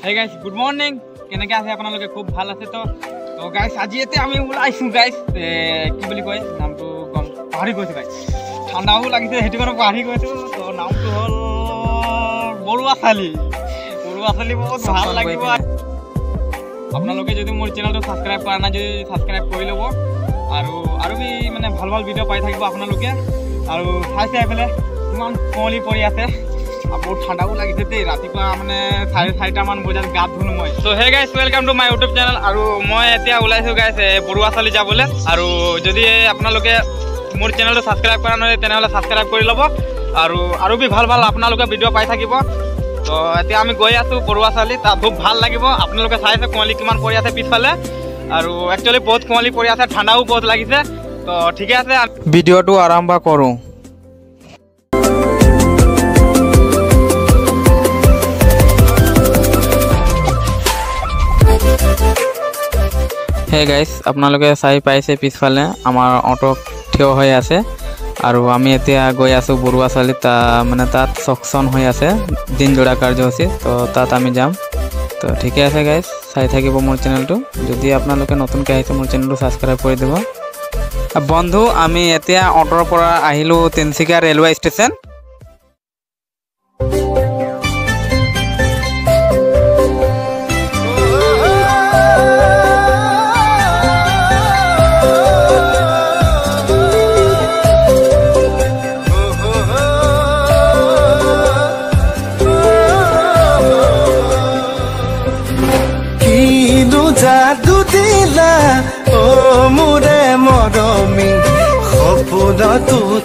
Hey guys, good morning. কেনেকৈ আছে আপোনালোকে? খুব ভাল আছে তো গাইছ আজি এতে আমি ওলাইছোঁ গাইছ কি বুলি কয় নামটো গম পাহৰি গৈছোঁ গাইছ ঠাণ্ডাও লাগিছে সেইটো কাৰণে পাহৰি গৈছোঁ তো নামটো হ'ল বৰুৱাচালি বহুত ভাল লাগিব আপোনালোকে যদি মোৰ চেনেলটো সাবস্ক্ৰাইব কৰা নাই যদি সাবস্ক্ৰাইব কৰি ল'ব আৰু মানে ভাল ভাল ভিডিঅ' পাই থাকিব আপোনালোকে আৰু চাই পেলাই ইমান কুঁৱলী পৰি আছে বহুত ঠাণ্ডাও লাগিছে দেই ৰাতিপুৱা মানে 4:30 বজাত গা ধুলো মই তো হে গাইছ welcome to my YouTube channel আৰু মই এতিয়া ওলাইছোঁ গাইছ বৰুৱাচালি যাবলৈ আৰু যদি আপোনালোকে মোৰ চেনেলটো সাবস্ক্ৰাইব কৰা নাই তেনেহ'লে সাবস্ক্ৰাইব কৰি ল'ব আৰু ভাল আপোনালোকে ভিডিঅ' পাই থাকিব তো এতিয়া আমি গৈ আছোঁ বৰুৱাচালি তাত খুব ভাল লাগিব আপোনালোকে চাইছে কুঁৱলী কিমান পৰি আছে পিছফালে আৰু একচুৱেলি বহুত কুঁৱলী পৰি আছে ঠাণ্ডাও বহুত লাগিছে তো ঠিকে আছে ভিডিঅ'টো আৰম্ভ কৰোঁ হে গাইছ আপোনালোকে চাই পাইছে পিছফালে আমাৰ অটো থিয় হৈ আছে আৰু আমি এতিয়া গৈ আছোঁ বৰুৱাচালি মানে তাত চকচন হৈ আছে দিনজোৰা কাৰ্যসূচী তো তাত আমি যাম তো ঠিকে আছে গাইছ চাই থাকিব মোৰ চেনেলটো যদি আপোনালোকে নতুনকৈ আহিছে মোৰ চেনেলটো ছাবস্ক্ৰাইব কৰি দিব বন্ধু আমি এতিয়া অটোৰ পৰা আহিলোঁ তিনিচুকীয়া ৰেলৱে ষ্টেচন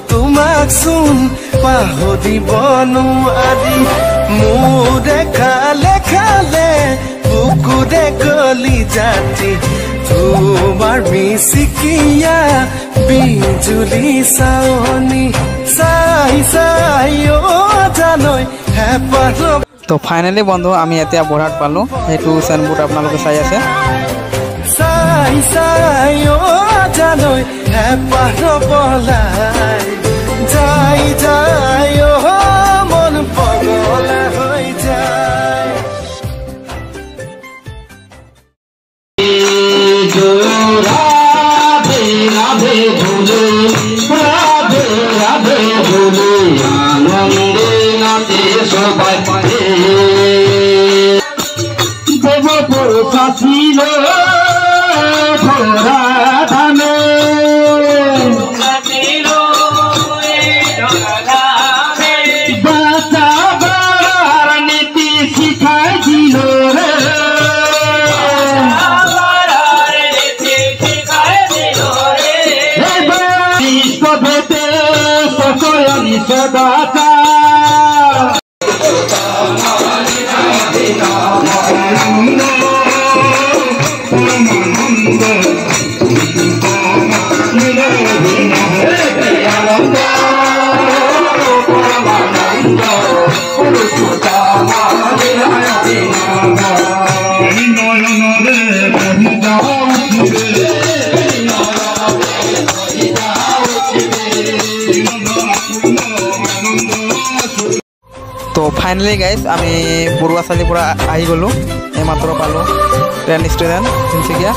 তোমাক চোন পাহৰিব নোৱাৰি মোৰে খালে বুকুৰে গলি যাতি তোমাৰ মিচিকিয়া বিজুলি চাৱনি চাই জানৈ হেঁপাহ তো ফাইনেলি বন্ধু আমি এতিয়া বৰহাট পালোঁ সেইটো চাইনবোৰ্ড আপোনালোকে চাই আছে চাই জানৈ হেঁপাহ পলাই যায় মন পগলা হৈ যায় রাধে রাধে ভুলে রাধে রাধে ভুলে আনন্দে নাচে সবাই পারে দেবপুর ফাঁসিল ভরা ধানে বাঁচাবার নীতি শিখাই দিল রে বিশ্বভেদে সকলি সদাতা তো ফাইনেলি গাইজ আমি বৰুৱাচালিৰ পৰা আহি গ'লোঁ এইমাত্ৰ পালোঁ ট্ৰেইন ষ্টেচন তিনিচুকীয়া